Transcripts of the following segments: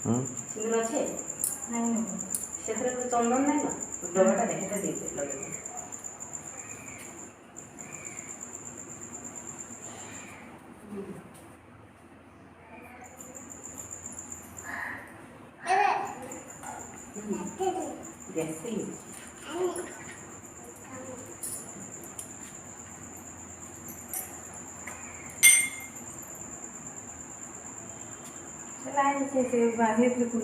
हाँ सिंदूर अच्छे से चंदन नहीं ना डबाटा देखा दे लगे से बाहर से कुछ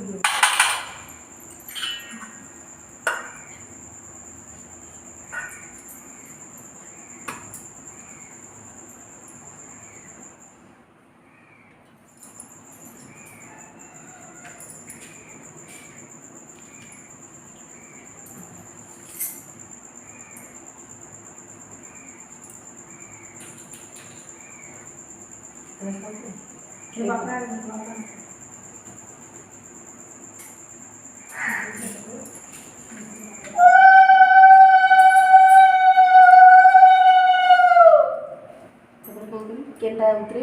केंटा उतरे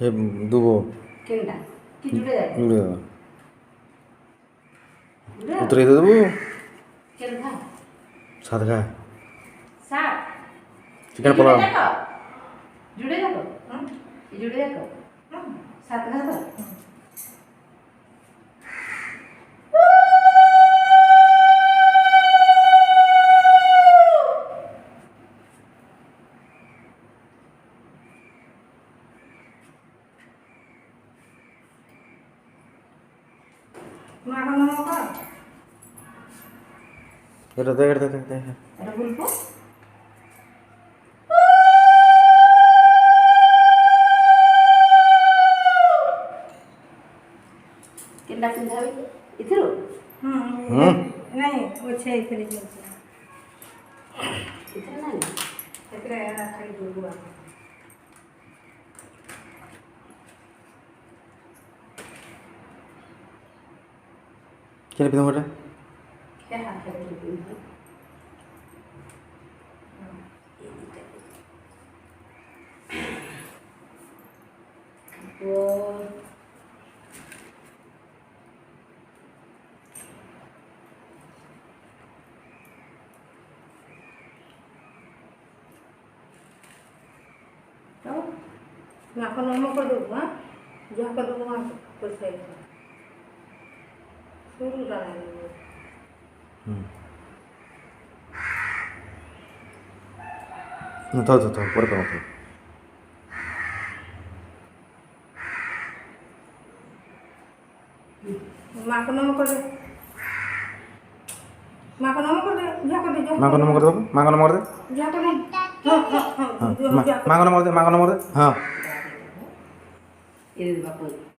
ये दुबो केंटा कि जुड़े जाए जुड़े उतरे दे दुबो केंटा साथ का सात चिकन पला जुड़े जाको ये जुड़े जाको सात का तो এটা দেখ এটা দেখ দেখ এটা বলবো केंटा पिंधा भी इधर नहीं वो छे इतने जो इधर नहीं इतने खाली गुरुआ क्या पिंधा बेटा क्या हाथ है पिंधा वो नाखून नमक कर दो हाँ जा कर दो वहाँ कुछ है शुरू कराएंगे तो पर करो तो नाखून नमक कर दो माँ का नाम कर दे जा कर दे जा माँ का नंबर कर दो माँ का नंबर दे जा कर दे हाँ हाँ हाँ हाँ माँ का नंबर दे माँ का नंबर दे हाँ ఇది బాపు